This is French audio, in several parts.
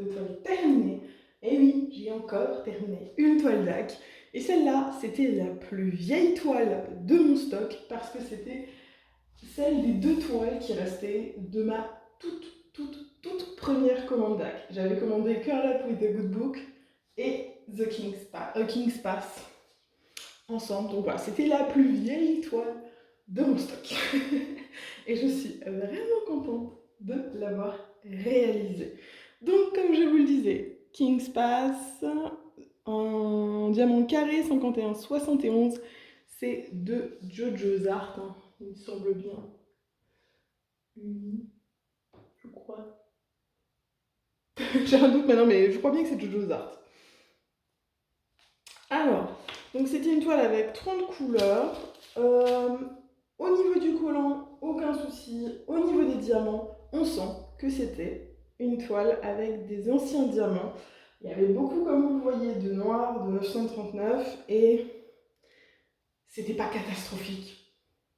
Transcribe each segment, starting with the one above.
de toiles terminées. Et oui, j'ai encore terminé une toile DAC. Et celle-là, c'était la plus vieille toile de mon stock parce que c'était celle des 2 toiles qui restaient de ma toute première commande DAC. J'avais commandé Curl Up with a Good Book et The King's Pass ensemble. Donc voilà, c'était la plus vieille toile de mon stock. Et je suis vraiment contente de l'avoir réalisée. Donc comme je vous le disais, King's Pass en diamant carré 51-71, c'est de Jojo's Art, hein, il me semble bien. Je crois. J'ai un doute maintenant, mais je crois bien que c'est Jojo's Art. Alors, donc c'était une toile avec 30 couleurs. Au niveau du collant, aucun souci. Au niveau des diamants, on sent que c'était une toile avec des anciens diamants. Il y avait beaucoup, comme vous le voyez, de noir, de 939, et c'était pas catastrophique.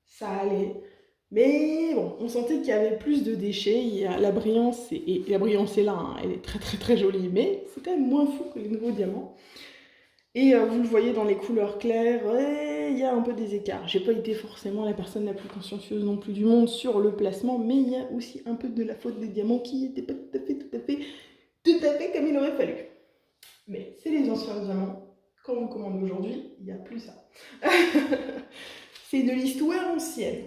Ça allait. Mais bon, on sentait qu'il y avait plus de déchets. Il y a la brillance, et la brillance est là, hein, elle est très jolie, mais c'est quand même moins fou que les nouveaux diamants. Et vous le voyez dans les couleurs claires, il y a un peu des écarts. J'ai pas été forcément la personne la plus consciencieuse non plus du monde sur le placement, mais il y a aussi un peu de la faute des diamants qui n'étaient pas tout à fait comme il aurait fallu. Mais c'est les anciens diamants. Quand vous commandez aujourd'hui, il n'y a plus ça. C'est de l'histoire ancienne.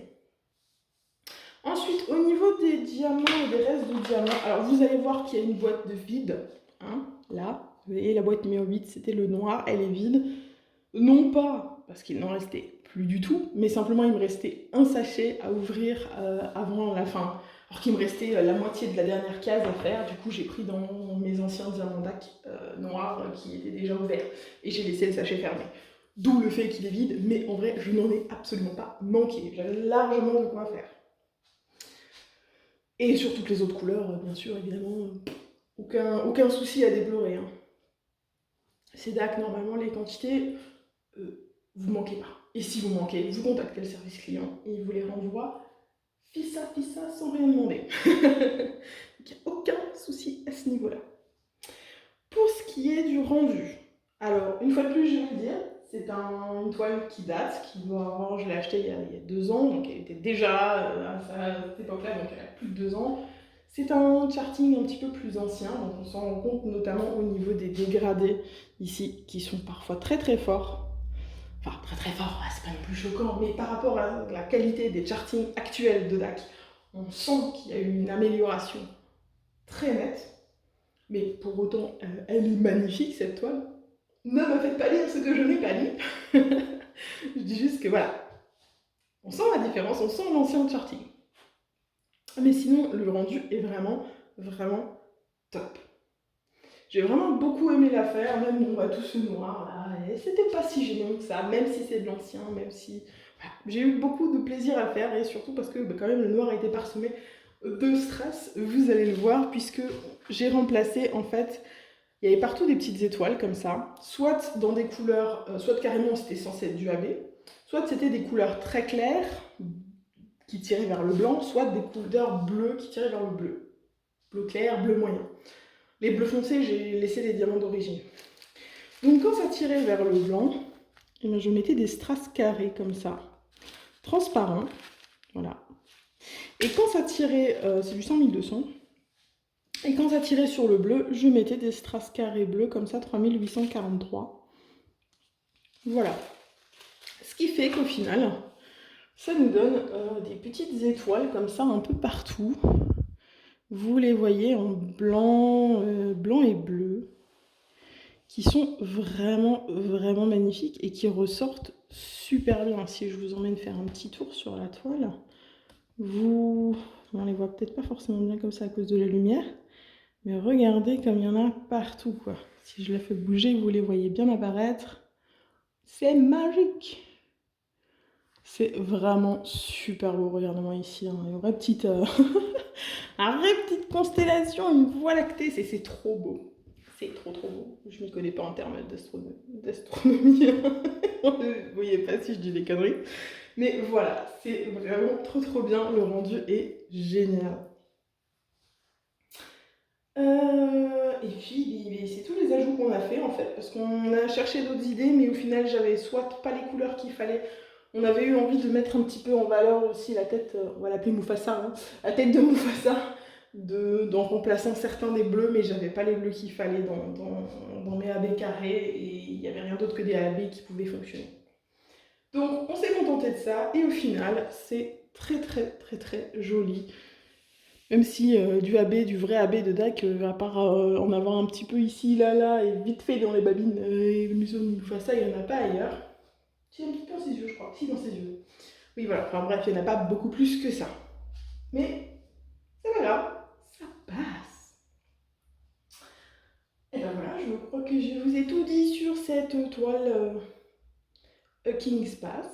Ensuite, au niveau des diamants et des restes de diamants, alors vous allez voir qu'il y a une boîte de vide, hein, là. Vous voyez, la boîte numéro 8, c'était le noir, elle est vide. Non pas parce qu'il n'en restait plus du tout, mais simplement il me restait un sachet à ouvrir avant la fin. Alors qu'il me restait la moitié de la dernière case à faire, du coup j'ai pris dans mes anciens diamants DAC noirs qui étaient déjà ouverts et j'ai laissé le sachet fermé. D'où le fait qu'il est vide, mais en vrai je n'en ai absolument pas manqué. J'avais largement de quoi faire. Et sur toutes les autres couleurs, bien sûr, évidemment, aucun souci à déplorer. Hein. Ces DAC, normalement, les quantités, vous manquez pas. Et si vous manquez, vous contactez le service client et il vous les renvoie fissa, sans rien demander. Il n'y a aucun souci à ce niveau-là. Pour ce qui est du rendu, alors, une fois de plus, je vais vous dire, c'est une toile qui date, qui doit avoir, je l'ai achetée il y a 2 ans, donc elle était déjà à cette époque-là, donc elle a plus de 2 ans. C'est un charting un petit peu plus ancien, donc on s'en rend compte notamment au niveau des dégradés ici, qui sont parfois très forts. Enfin, très fort, c'est pas non plus choquant, mais par rapport à la qualité des chartings actuels de DAC, on sent qu'il y a eu une amélioration très nette. Mais pour autant, elle est magnifique cette toile. Ne me faites pas lire ce que je n'ai pas lu. Je dis juste que voilà, on sent la différence, on sent l'ancien charting. Mais sinon, le rendu est vraiment top. J'ai vraiment beaucoup aimé la faire, même tout ce noir là, et c'était pas si gênant que ça, même si c'est de l'ancien, même si... Voilà. J'ai eu beaucoup de plaisir à faire, et surtout parce que quand même le noir a été parsemé de strass, vous allez le voir, puisque j'ai remplacé en fait... Il y avait partout des petites étoiles comme ça, soit dans des couleurs, soit carrément c'était censé être du AB, soit c'était des couleurs très claires qui tiraient vers le blanc, soit des couleurs bleues qui tiraient vers le bleu. Bleu clair, bleu moyen. Les bleus foncés, j'ai laissé les diamants d'origine. Donc quand ça tirait vers le blanc, eh bien, je mettais des strass carrés comme ça, transparents, voilà. Et quand ça tirait, c'est du 100-1200, et quand ça tirait sur le bleu, je mettais des strass carrés bleus comme ça, 3843. Voilà. Ce qui fait qu'au final, ça nous donne des petites étoiles comme ça un peu partout. Vous les voyez en blanc, blanc et bleu, qui sont vraiment magnifiques et qui ressortent super bien. Si je vous emmène faire un petit tour sur la toile, on les voit peut-être pas forcément bien comme ça à cause de la lumière, mais regardez comme il y en a partout, quoi. Si je la fais bouger, vous les voyez bien apparaître. C'est magique! C'est vraiment super beau. Regardez-moi ici, hein, une vraie petite, une vraie petite constellation, une voie lactée. C'est trop beau. C'est trop beau. Je m'y connais pas en termes d'astronomie. Vous voyez pas si je dis des conneries. Mais voilà, c'est vraiment trop bien. Le rendu est génial. Et puis, c'est tous les ajouts qu'on a fait en fait, parce qu'on a cherché d'autres idées, mais au final, j'avais soit pas les couleurs qu'il fallait. On avait eu envie de mettre un petit peu en valeur aussi la tête, on va l'appeler Mufasa, hein, la tête de Mufasa, en remplaçant certains des bleus, mais j'avais pas les bleus qu'il fallait dans mes AB carrés, et il n'y avait rien d'autre que des AB qui pouvaient fonctionner. Donc on s'est contenté de ça, et au final, c'est très très très très joli. Même si du AB, du vrai AB de DAC, à part en avoir un petit peu ici, là, et vite fait dans les babines et le museau de Mufasa, il n'y en a pas ailleurs. Si, un petit peu dans ses yeux, je crois. Si, dans ses yeux. Oui, voilà. Enfin bref, il n'y en a pas beaucoup plus que ça. Mais c'est pas grave, ça passe. Et ben voilà, je crois que je vous ai tout dit sur cette toile A King's Path.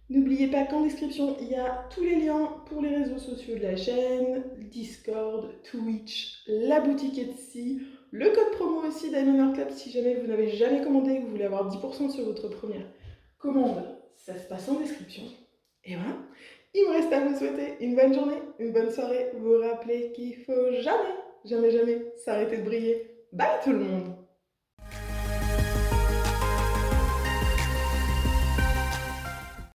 N'oubliez pas qu'en description, il y a tous les liens pour les réseaux sociaux de la chaîne, Discord, Twitch, la boutique Etsy, le code promo aussi Diamond Art Club si jamais vous n'avez jamais commandé et que vous voulez avoir 10% sur votre première commande. Ça se passe en description. Et voilà, il me reste à vous souhaiter une bonne journée, une bonne soirée. Vous rappelez qu'il faut jamais, jamais, jamais s'arrêter de briller. Bye tout le monde!